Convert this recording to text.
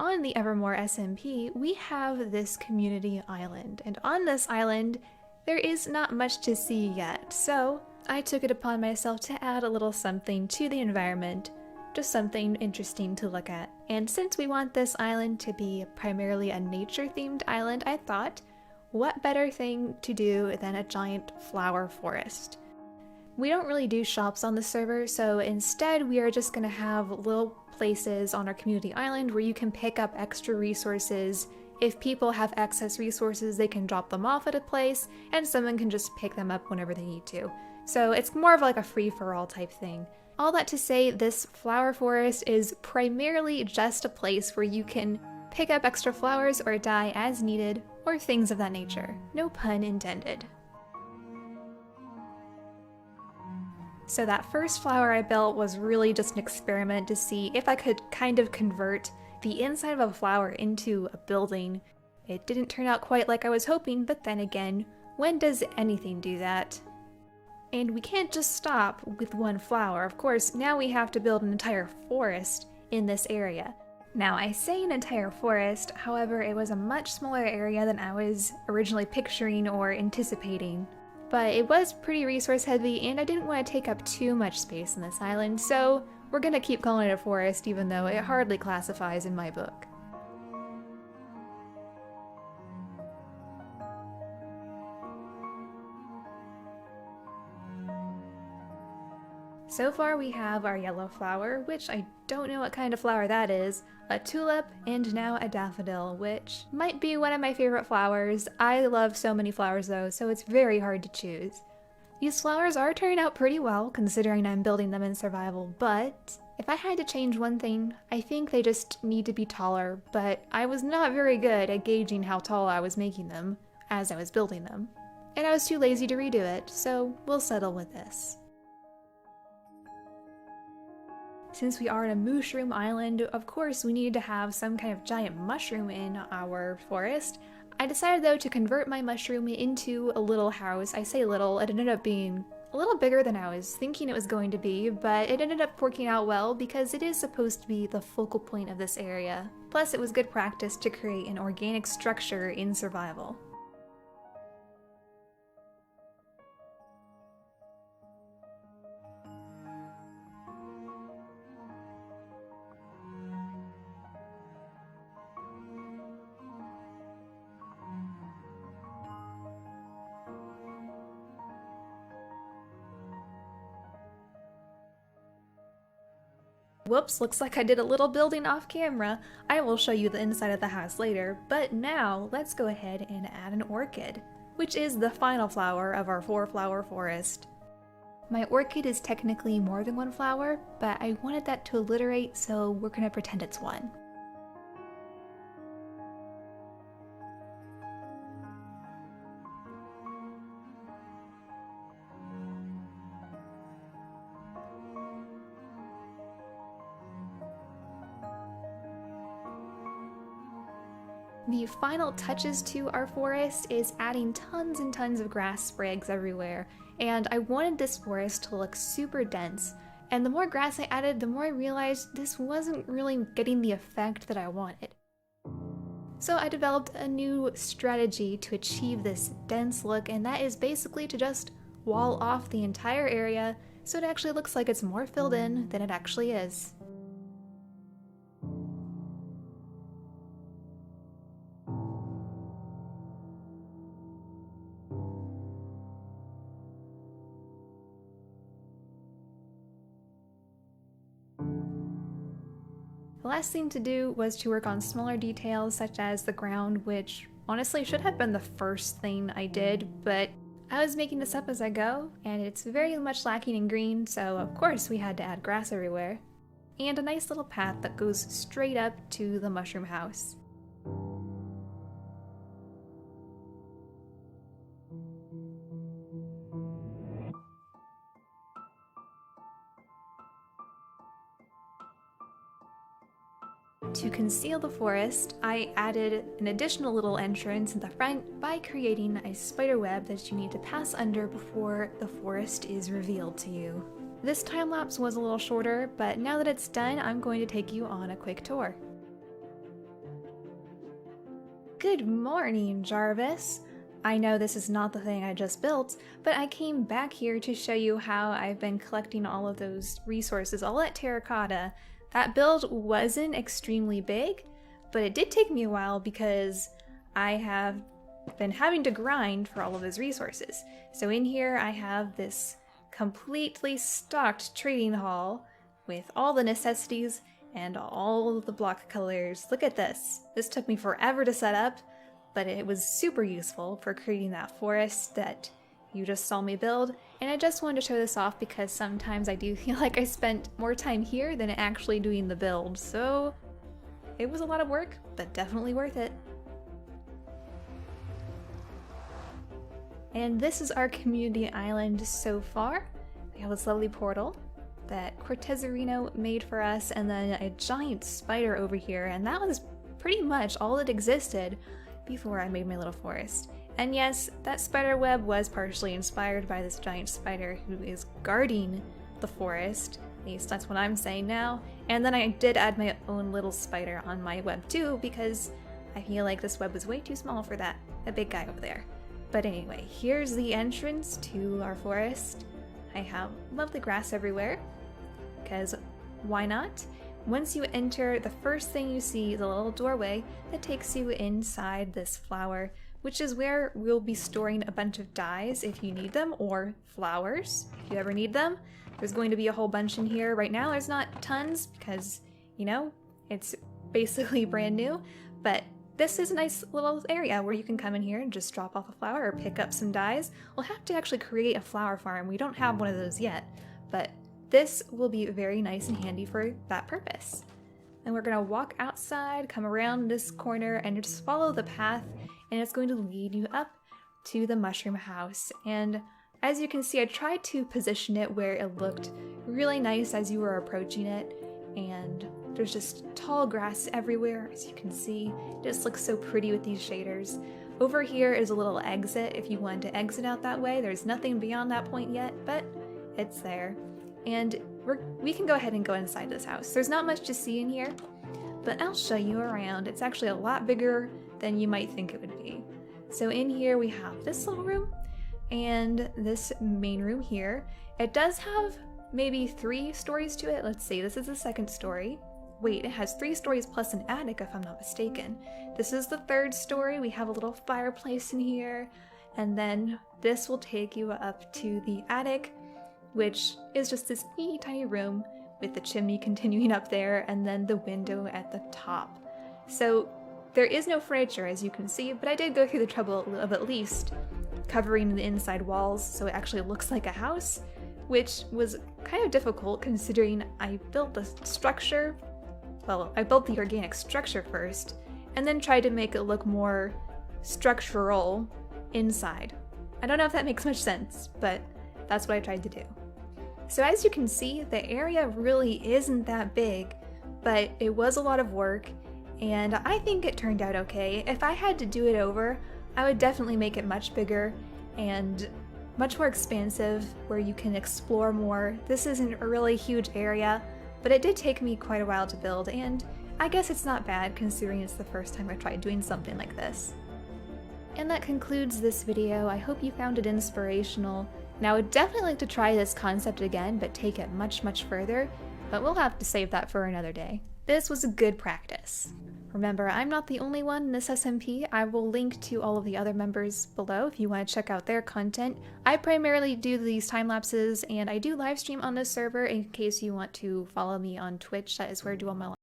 on the Evermore SMP, we have this community island, and on this island, there is not much to see yet, so I took it upon myself to add a little something to the environment, just something interesting to look at. And since we want this island to be primarily a nature-themed island, I thought, what better thing to do than a giant flower forest? We don't really do shops on the server, so instead we are just going to have little places on our community island where you can pick up extra resources. If people have excess resources, they can drop them off at a place, and someone can just pick them up whenever they need to. So it's more of like a free-for-all type thing. All that to say, this flower forest is primarily just a place where you can pick up extra flowers or dye as needed, or things of that nature. No pun intended. So that first flower I built was really just an experiment to see if I could kind of convert the inside of a flower into a building. It didn't turn out quite like I was hoping, but then again, when does anything do that? And we can't just stop with one flower. Of course, now we have to build an entire forest in this area. Now, I say an entire forest, however, it was a much smaller area than I was originally picturing or anticipating. But it was pretty resource heavy, and I didn't want to take up too much space on this island, so we're gonna keep calling it a forest even though it hardly classifies in my book. So far we have our yellow flower, which I don't know what kind of flower that is, a tulip, and now a daffodil, which might be one of my favorite flowers. I love so many flowers though, so it's very hard to choose. These flowers are turning out pretty well, considering I'm building them in survival, but if I had to change one thing, I think they just need to be taller, but I was not very good at gauging how tall I was making them as I was building them. And I was too lazy to redo it, so we'll settle with this. Since we are in a mushroom island, of course we needed to have some kind of giant mushroom in our forest. I decided though to convert my mushroom into a little house. I say little, it ended up being a little bigger than I was thinking it was going to be, but it ended up working out well because it is supposed to be the focal point of this area. Plus it was good practice to create an organic structure in survival. Whoops, looks like I did a little building off camera. I will show you the inside of the house later, but now let's go ahead and add an orchid, which is the final flower of our 4-flower forest. My orchid is technically more than one flower, but I wanted that to alliterate, so we're gonna pretend it's one. The final touches to our forest is adding tons and tons of grass sprigs everywhere, and I wanted this forest to look super dense, and the more grass I added, the more I realized this wasn't really getting the effect that I wanted. So I developed a new strategy to achieve this dense look, and that is basically to just wall off the entire area so it actually looks like it's more filled in than it actually is. The last thing to do was to work on smaller details such as the ground, which honestly should have been the first thing I did, but I was making this up as I go, and it's very much lacking in green, so of course we had to add grass everywhere. And a nice little path that goes straight up to the mushroom house. To conceal the forest, I added an additional little entrance in the front by creating a spider web that you need to pass under before the forest is revealed to you. This time lapse was a little shorter, but now that it's done, I'm going to take you on a quick tour. Good morning, Jarvis. I know this is not the thing I just built, but I came back here to show you how I've been collecting all of those resources all at Terracotta. That build wasn't extremely big, but it did take me a while because I have been having to grind for all of those resources. So in here I have this completely stocked trading hall with all the necessities and all the block colors. Look at this. This took me forever to set up, but it was super useful for creating that forest that you just saw me build. And I just wanted to show this off because sometimes I do feel like I spent more time here than actually doing the build. So it was a lot of work, but definitely worth it. And this is our community island so far. We have this lovely portal that Cortezarino made for us, and then a giant spider over here, and that was pretty much all that existed before I made my little forest. And yes, that spider web was partially inspired by this giant spider who is guarding the forest. At least that's what I'm saying now. And then I did add my own little spider on my web too, because I feel like this web was way too small for that big guy over there. But anyway, here's the entrance to our forest. I have lovely grass everywhere, because why not? Once you enter, the first thing you see is a little doorway that takes you inside this flower, which is where we'll be storing a bunch of dyes if you need them, or flowers if you ever need them. There's going to be a whole bunch in here. Right now there's not tons because, you know, it's basically brand new, but this is a nice little area where you can come in here and just drop off a flower or pick up some dyes. We'll have to actually create a flower farm. We don't have one of those yet, but this will be very nice and handy for that purpose. And we're gonna walk outside, come around this corner, and just follow the path, and it's going to lead you up to the mushroom house. And as you can see, I tried to position it where it looked really nice as you were approaching it, and there's just tall grass everywhere, as you can see. It just looks so pretty with these shaders. Over here is a little exit if you wanted to exit out that way. There's nothing beyond that point yet, but it's there. And we can go ahead and go inside this house. There's not much to see in here, but I'll show you around. It's actually a lot bigger than you might think it would be. So in here we have this little room and this main room here. It does have maybe 3 stories to it. Let's see, this is the 2nd story. Wait, it has 3 stories plus an attic if I'm not mistaken. This is the 3rd story. We have a little fireplace in here, and then this will take you up to the attic, which is just this teeny tiny room with the chimney continuing up there and then the window at the top. So there is no furniture, as you can see, but I did go through the trouble of at least covering the inside walls so it actually looks like a house, which was kind of difficult considering I built the structure. Well, I built the organic structure first and then tried to make it look more structural inside. I don't know if that makes much sense, but that's what I tried to do. So as you can see, the area really isn't that big, but it was a lot of work, and I think it turned out okay. If I had to do it over, I would definitely make it much bigger and much more expansive where you can explore more. This isn't a really huge area, but it did take me quite a while to build, and I guess it's not bad considering it's the first time I tried doing something like this. And that concludes this video. I hope you found it inspirational. Now I would definitely like to try this concept again, but take it much, much further, but we'll have to save that for another day. This was a good practice. Remember, I'm not the only one in this SMP. I will link to all of the other members below if you want to check out their content. I primarily do these time lapses, and I do live stream on this server in case you want to follow me on Twitch. That is where I do all my